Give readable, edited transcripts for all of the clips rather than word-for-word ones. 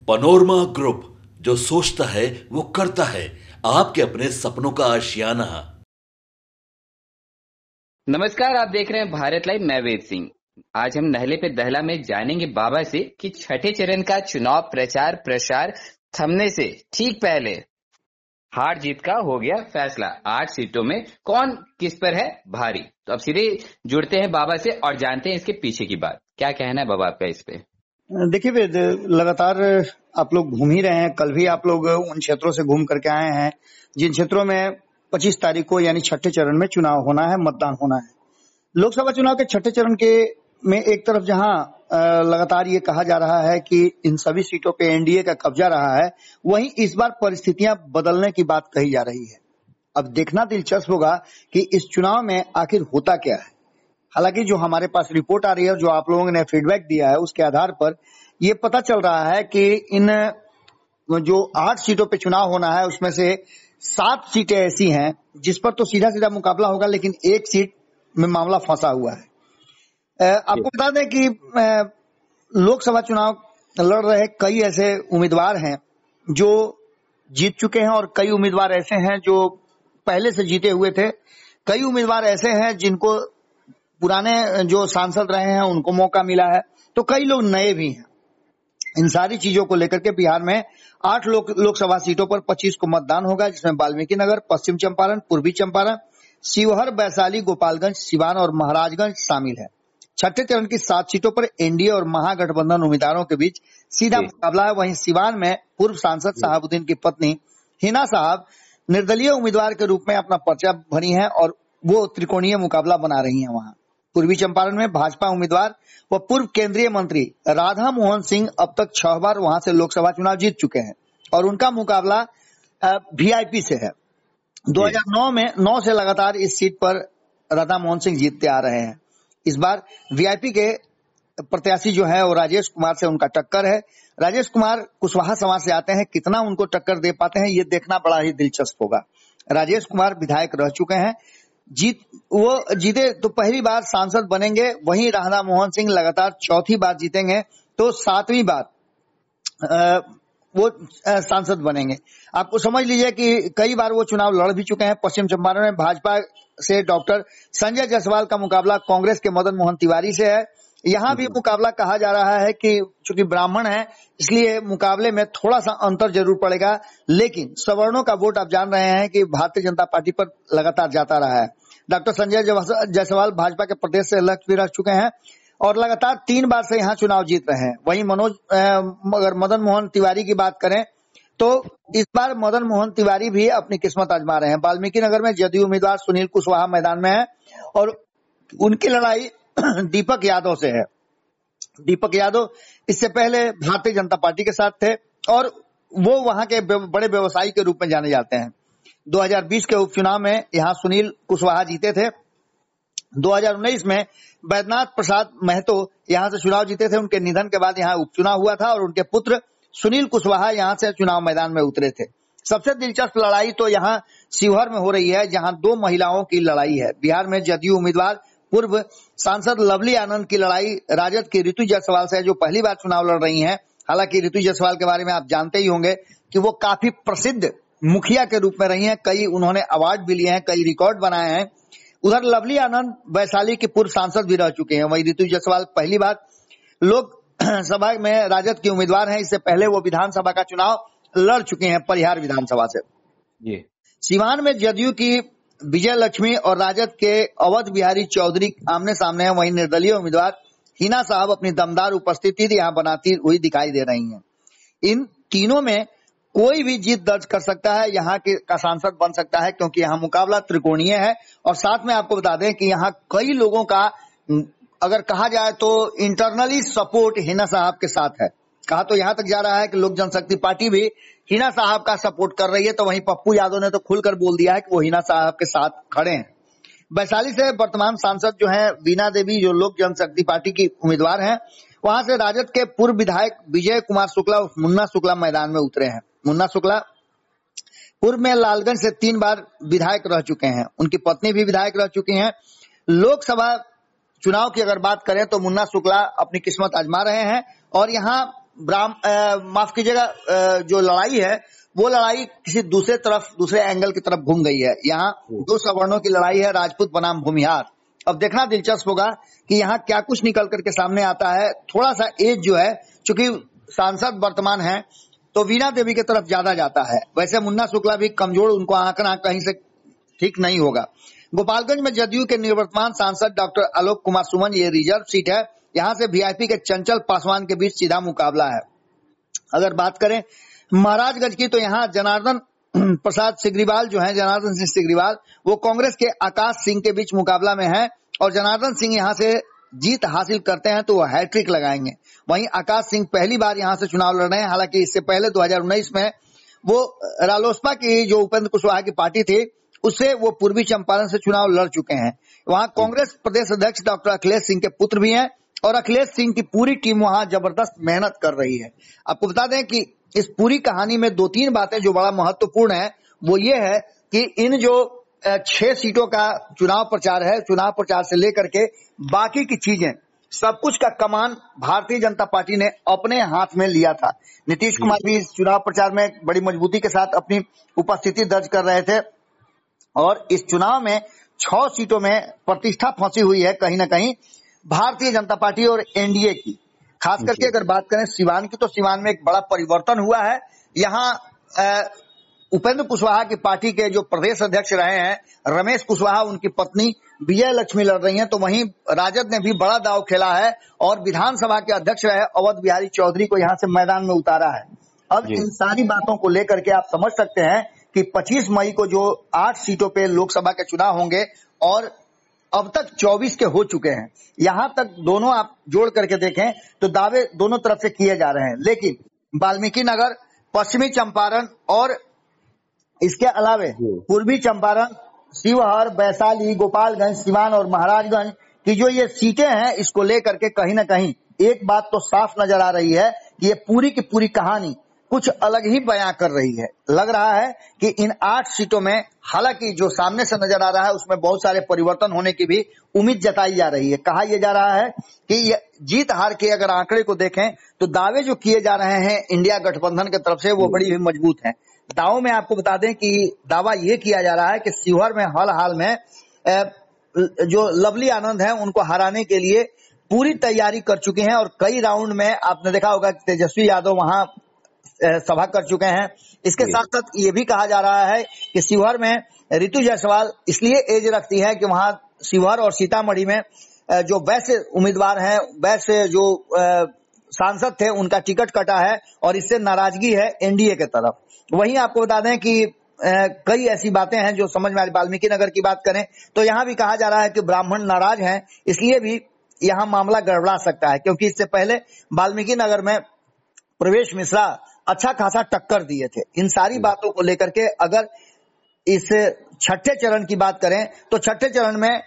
Panorama group, जो सोचता है वो करता है। आपके अपने सपनों का आशियाना। नमस्कार, आप देख रहे हैं भारत लाइव। मैं वेद सिंह। आज हम नहले पे दहला में जानेंगे बाबा से कि छठे चरण का चुनाव प्रचार प्रसार थमने से ठीक पहले हार जीत का हो गया फैसला। 8 सीटों में कौन किस पर है भारी। तो अब सीधे जुड़ते हैं बाबा से और जानते हैं इसके पीछे की बात। क्या कहना है बाबा आपका इस पे? देखिए वेद, लगातार आप लोग घूम ही रहे हैं। कल भी आप लोग उन क्षेत्रों से घूम करके आए हैं जिन क्षेत्रों में 25 तारीख को यानी छठे चरण में चुनाव होना है, मतदान होना है। लोकसभा चुनाव के छठे चरण के में एक तरफ जहां लगातार ये कहा जा रहा है कि इन सभी सीटों पे एनडीए का कब्जा रहा है, वहीं इस बार परिस्थितियां बदलने की बात कही जा रही है। अब देखना दिलचस्प होगा कि इस चुनाव में आखिर होता क्या है। हालांकि जो हमारे पास रिपोर्ट आ रही है, जो आप लोगों ने फीडबैक दिया है, उसके आधार पर ये पता चल रहा है कि इन जो 8 सीटों पे चुनाव होना है उसमें से 7 सीटें ऐसी हैं जिस पर तो सीधा सीधा मुकाबला होगा, लेकिन एक सीट में मामला फंसा हुआ है। आपको बता दें कि लोकसभा चुनाव लड़ रहे कई ऐसे उम्मीदवार हैं जो जीत चुके हैं और कई उम्मीदवार ऐसे हैं जो पहले से जीते हुए थे। कई उम्मीदवार ऐसे हैं जिनको पुराने जो सांसद रहे हैं उनको मौका मिला है, तो कई लोग नए भी हैं। इन सारी चीजों को लेकर के बिहार में 8 लोकसभा सीटों पर 25 को मतदान होगा, जिसमें वाल्मीकि नगर, पश्चिम चंपारण, पूर्वी चंपारण, शिवहर, वैशाली, गोपालगंज, सिवान और महाराजगंज शामिल है। छठे चरण की 7 सीटों पर एनडीए और महागठबंधन उम्मीदवारों के बीच सीधा मुकाबला है। वहीं सिवान में पूर्व सांसद शहाबुद्दीन की पत्नी हिना साहब निर्दलीय उम्मीदवार के रूप में अपना पर्चा भरी हैं और वो त्रिकोणीय मुकाबला बना रही हैं। वहां पूर्वी चंपारण में भाजपा उम्मीदवार व पूर्व केंद्रीय मंत्री राधा मोहन सिंह अब तक 6 बार वहां से लोकसभा चुनाव जीत चुके हैं और उनका मुकाबला वीआईपी से है। 2009 में 9 से लगातार इस सीट पर राधा मोहन सिंह जीतते आ रहे हैं। इस बार वीआईपी के प्रत्याशी जो है वो राजेश कुमार से उनका टक्कर है। राजेश कुमार कुशवाहा समाज से आते हैं, कितना उनको टक्कर दे पाते हैं ये देखना बड़ा ही दिलचस्प होगा। राजेश कुमार विधायक रह चुके हैं, वो जीते तो पहली बार सांसद बनेंगे। वहीं राधा मोहन सिंह लगातार 4थी बार जीतेंगे तो 7वीं बार वो सांसद बनेंगे। आपको समझ लीजिए कि कई बार वो चुनाव लड़ भी चुके हैं। पश्चिम चंपारण में भाजपा से डॉक्टर संजय जायसवाल का मुकाबला कांग्रेस के मदन मोहन तिवारी से है। यहाँ भी मुकाबला कहा जा रहा है कि चूंकि ब्राह्मण है इसलिए मुकाबले में थोड़ा सा अंतर जरूर पड़ेगा, लेकिन सवर्णों का वोट आप जान रहे हैं कि भारतीय जनता पार्टी पर लगातार जाता रहा है। डॉक्टर संजय जायसवाल भाजपा के प्रदेश से अलग भी रह चुके हैं और लगातार 3 बार से यहाँ चुनाव जीत रहे हैं। वहीं अगर मदन मोहन तिवारी की बात करें तो इस बार मदन मोहन तिवारी भी अपनी किस्मत आजमा रहे हैं। वाल्मीकि नगर में जदयू उम्मीदवार सुनील कुशवाहा मैदान में है और उनकी लड़ाई दीपक यादव से है। दीपक यादव इससे पहले भारतीय जनता पार्टी के साथ थे और वो वहां के बड़े व्यवसायी के रूप में जाने जाते हैं। 2020 के उपचुनाव में यहाँ सुनील कुशवाहा जीते थे। 2019 में बैद्यनाथ प्रसाद महतो यहाँ से चुनाव जीते थे। उनके निधन के बाद यहाँ उपचुनाव हुआ था और उनके पुत्र सुनील कुशवाहा यहाँ से चुनाव मैदान में उतरे थे। सबसे दिलचस्प लड़ाई तो यहाँ शिवहर में हो रही है, जहाँ 2 महिलाओं की लड़ाई है। बिहार में जदयू उम्मीदवार पूर्व सांसद लवली आनंद की लड़ाई राजद की ऋतु जायसवाल से है, जो पहली बार चुनाव लड़ रही हैं। हालांकि ऋतु जायसवाल के बारे में आप जानते ही होंगे कि वो काफी प्रसिद्ध मुखिया के रूप में रही हैं। कई उन्होंने अवार्ड भी लिए हैं, कई रिकॉर्ड बनाए हैं। उधर लवली आनंद वैशाली की पूर्व सांसद भी रह चुके हैं। वहीं ऋतु जायसवाल पहली बार लोक सभा में राजद की उम्मीदवार हैं। इससे पहले वो विधानसभा का चुनाव लड़ चुके हैं परिहार विधानसभा से। सिवान में जदयू की विजय लक्ष्मी और राजद के अवध बिहारी चौधरी आमने सामने हैं। वहीं निर्दलीय उम्मीदवार हिना साहब अपनी दमदार उपस्थिति यहाँ बनाती हुई दिखाई दे रही हैं। इन तीनों में कोई भी जीत दर्ज कर सकता है, यहाँ के का सांसद बन सकता है, क्योंकि यहाँ मुकाबला त्रिकोणीय है। और साथ में आपको बता दें कि यहाँ कई लोगों का अगर कहा जाए तो इंटरनली सपोर्ट हिना साहब के साथ है। कहा तो यहाँ तक जा रहा है कि लोक जनशक्ति पार्टी भी हिना साहब का सपोर्ट कर रही है। तो वहीं पप्पू यादव ने तो खुलकर बोल दिया है कि वो हिना साहब के साथ खड़े हैं। वैशाली से वर्तमान सांसद जो है वीणा देवी, जो लोक जनशक्ति पार्टी की उम्मीदवार हैं, वहां से राजद के पूर्व विधायक विजय कुमार शुक्ला मुन्ना शुक्ला मैदान में उतरे हैं। मुन्ना शुक्ला पूर्व में लालगंज से 3 बार विधायक रह चुके हैं। उनकी पत्नी भी विधायक रह चुकी हैं। लोकसभा चुनाव की अगर बात करें तो मुन्ना शुक्ला अपनी किस्मत आजमा रहे हैं और यहाँ माफ कीजिएगा, जो लड़ाई है वो लड़ाई किसी दूसरे एंगल की तरफ घूम गई है। यहाँ दो सवर्णों की लड़ाई है, राजपूत बनाम भूमिहार। अब देखना दिलचस्प होगा कि यहाँ क्या कुछ निकल करके सामने आता है। थोड़ा सा एज जो है, चूंकि सांसद वर्तमान है तो वीणा देवी की तरफ ज्यादा जाता है। वैसे मुन्ना शुक्ला भी कमजोर, उनको आंकना कहीं से ठीक नहीं होगा। गोपालगंज में जदयू के निवर्तमान सांसद डॉक्टर आलोक कुमार सुमन, ये रिजर्व सीट है। यहाँ से वीआईपी के चंचल पासवान के बीच सीधा मुकाबला है। अगर बात करें महाराजगंज की, तो यहाँ जनार्दन प्रसाद सिग्रीवाल जो है, जनार्दन सिंह सिग्रीवाल, वो कांग्रेस के आकाश सिंह के बीच मुकाबला में है और जनार्दन सिंह यहाँ से जीत हासिल करते हैं तो वो हैट्रिक लगाएंगे। वहीं आकाश सिंह पहली बार यहाँ से चुनाव लड़ रहे हैं। हालांकि इससे पहले 2019 में वो रालोसपा की जो उपेंद्र कुशवाहा की पार्टी थी उससे वो पूर्वी चंपारण से चुनाव लड़ चुके हैं। वहाँ कांग्रेस प्रदेश अध्यक्ष डॉक्टर अखिलेश सिंह के पुत्र भी हैं और अखिलेश सिंह की पूरी टीम वहाँ जबरदस्त मेहनत कर रही है। आपको बता दें कि इस पूरी कहानी में 2-3 बातें जो बड़ा महत्वपूर्ण है वो ये है कि इन जो 6 सीटों का चुनाव प्रचार है, चुनाव प्रचार से लेकर के बाकी की चीजें, सब कुछ का कमान भारतीय जनता पार्टी ने अपने हाथ में लिया था। नीतीश कुमार भी इस चुनाव प्रचार में बड़ी मजबूती के साथ अपनी उपस्थिति दर्ज कर रहे थे और इस चुनाव में 6 सीटों में प्रतिष्ठा फंसी हुई है कहीं ना कहीं भारतीय जनता पार्टी और एनडीए की। खास करके अगर बात करें सिवान की, तो सिवान में एक बड़ा परिवर्तन हुआ है। यहाँ उपेंद्र कुशवाहा की पार्टी के जो प्रदेश अध्यक्ष रहे हैं रमेश कुशवाहा, उनकी पत्नी विजय लक्ष्मी लड़ रही हैं, तो वहीं राजद ने भी बड़ा दांव खेला है और विधानसभा के अध्यक्ष रहे अवध बिहारी चौधरी को यहाँ से मैदान में उतारा है। अब इन सारी बातों को लेकर के आप समझ सकते हैं कि 25 मई को जो 8 सीटों पे लोकसभा के चुनाव होंगे और अब तक 24 के हो चुके हैं। यहाँ तक दोनों आप जोड़ करके देखें तो दावे दोनों तरफ से किए जा रहे हैं, लेकिन वाल्मीकि नगर, पश्चिमी चंपारण और इसके अलावे पूर्वी चंपारण, शिवहर, वैशाली, गोपालगंज, सिवान और महाराजगंज की जो ये सीटें हैं, इसको लेकर के कहीं ना कहीं एक बात तो साफ नजर आ रही है कि ये पूरी की पूरी कहानी कुछ अलग ही बयां कर रही है। लग रहा है कि इन 8 सीटों में, हालांकि जो सामने से नजर आ रहा है उसमें बहुत सारे परिवर्तन होने की भी उम्मीद जताई जा रही है। कहा यह जा रहा है कि ये जीत हार के अगर आंकड़े को देखें तो दावे जो किए जा रहे हैं इंडिया गठबंधन की तरफ से वो बड़ी ही मजबूत हैं। दावों में आपको बता दें कि दावा ये किया जा रहा है कि शिवहर में हाल में जो लवली आनंद है उनको हराने के लिए पूरी तैयारी कर चुके हैं और कई राउंड में आपने देखा होगा कि तेजस्वी यादव वहां सभा कर चुके हैं। इसके साथ साथ ये भी कहा जा रहा है कि शिवहर में ऋतु जायसवाल इसलिए एज रखती है कि वहां शिवहर और सीतामढ़ी में जो वैसे उम्मीदवार हैं, वैसे जो सांसद थे, उनका टिकट कटा है और इससे नाराजगी है एनडीए के तरफ। वहीं आपको बता दें कि कई ऐसी बातें हैं जो समझ में आ रही। वाल्मीकि नगर की बात करें तो यहाँ भी कहा जा रहा है कि ब्राह्मण नाराज हैं, इसलिए भी यहाँ मामला गड़बड़ा सकता है, क्योंकि इससे पहले वाल्मीकि नगर में प्रवेश मिश्रा अच्छा खासा टक्कर दिए थे। इन सारी बातों को लेकर के अगर इस 6ठे चरण की बात करें तो 6ठे चरण में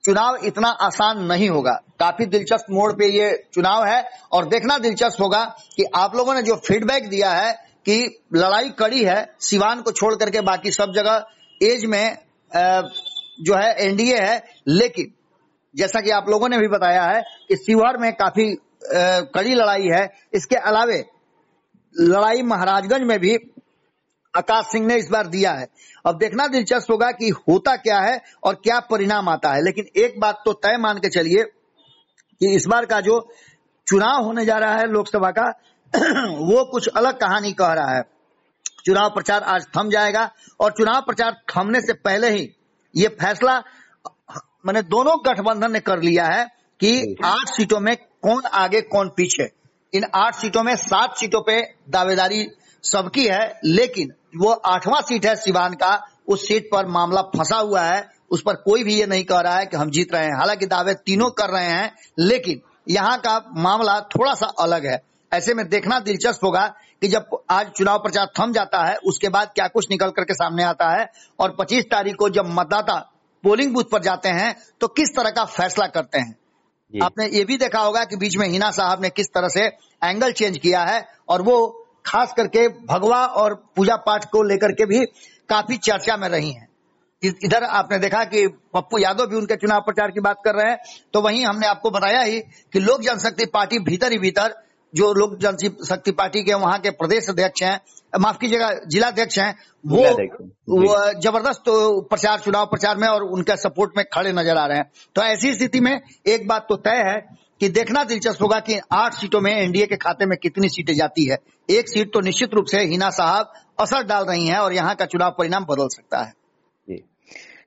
चुनाव इतना आसान नहीं होगा। काफी दिलचस्प मोड़ पे ये चुनाव है और देखना दिलचस्प होगा कि आप लोगों ने जो फीडबैक दिया है कि लड़ाई कड़ी है, सिवान को छोड़ करके बाकी सब जगह एज में जो है एनडीए है, लेकिन जैसा कि आप लोगों ने भी बताया है कि शिवहर में काफी कड़ी लड़ाई है। इसके अलावे लड़ाई महाराजगंज में भी आकाश सिंह ने इस बार दिया है। अब देखना दिलचस्प होगा कि होता क्या है और क्या परिणाम आता है। लेकिन एक बात तो तय मान के चलिए कि इस बार का जो चुनाव होने जा रहा है लोकसभा का वो कुछ अलग कहानी कह रहा है। चुनाव प्रचार आज थम जाएगा और चुनाव प्रचार थमने से पहले ही ये फैसला मैंने दोनों गठबंधन ने कर लिया है कि 8 सीटों में कौन आगे कौन पीछे। इन 8 सीटों में 7 सीटों पे दावेदारी सबकी है, लेकिन वो 8वां सीट है सिवान का, उस सीट पर मामला फंसा हुआ है। उस पर कोई भी ये नहीं कह रहा है कि हम जीत रहे हैं। हालांकि दावे तीनों कर रहे हैं, लेकिन यहाँ का मामला थोड़ा सा अलग है। ऐसे में देखना दिलचस्प होगा कि जब आज चुनाव प्रचार थम जाता है उसके बाद क्या कुछ निकल करके सामने आता है और 25 तारीख को जब मतदाता पोलिंग बूथ पर जाते हैं तो किस तरह का फैसला करते हैं। आपने ये भी देखा होगा कि बीच में हिना साहब ने किस तरह से एंगल चेंज किया है और वो खास करके भगवा और पूजा पाठ को लेकर के भी काफी चर्चा में रही हैं। इधर आपने देखा कि पप्पू यादव भी उनके चुनाव प्रचार की बात कर रहे हैं, तो वहीं हमने आपको बताया ही कि लोक जनशक्ति पार्टी भीतर ही भीतर जो लोक जनशक्ति पार्टी के वहां के प्रदेश अध्यक्ष हैं, माफ कीजिएगा जिलाध्यक्ष हैं, वो जबरदस्त चुनाव प्रचार में और उनका सपोर्ट में खड़े नजर आ रहे हैं। तो ऐसी स्थिति में एक बात तो तय है कि देखना दिलचस्प होगा कि 8 सीटों में एनडीए के खाते में कितनी सीटें जाती है। एक सीट तो निश्चित रूप से हिना साहब असर डाल रही हैं और यहाँ का चुनाव परिणाम बदल सकता है।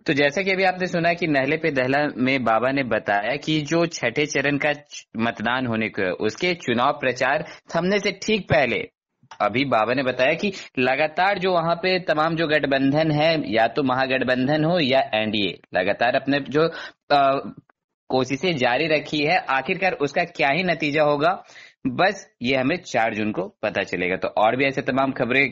तो जैसा कि अभी आपने सुना कि नहले पे दहला में बाबा ने बताया कि जो छठे चरण का मतदान होने को उसके चुनाव प्रचार थमने से ठीक पहले अभी बाबा ने बताया कि लगातार जो वहां पे तमाम जो गठबंधन है, या तो महागठबंधन हो या एनडीए, लगातार अपने जो कोशिशें जारी रखी है। आखिरकार उसका क्या ही नतीजा होगा, बस ये हमें 4 जून को पता चलेगा। तो और भी ऐसे तमाम खबरें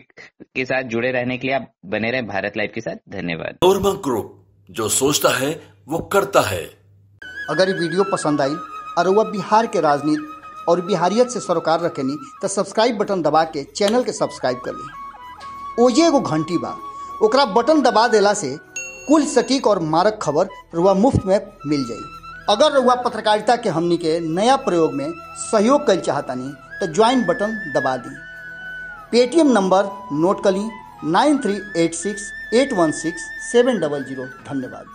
के साथ जुड़े रहने के लिए आप बने रहें भारत लाइव के साथ। धन्यवाद। नॉर्मा ग्रुप, जो सोचता है वो करता है। अगर ये वीडियो पसंद आई और वह बिहार के राजनीति और बिहारियत से सरोकार रखेनी तो सब्सक्राइब बटन दबा के चैनल के सब्सक्राइब कर ली। ओजे एगो घंटी बा, ओकरा बटन दबा देला से कुल सटीक और मारक खबर रुआ मुफ्त में मिल जाई। अगर रुआ पत्रकारिता के हमनी के नया प्रयोग में सहयोग कर चाहतानी तो ज्वाइन बटन दबा दी। पेटीएम नंबर नोट कर ली 9386816700। धन्यवाद।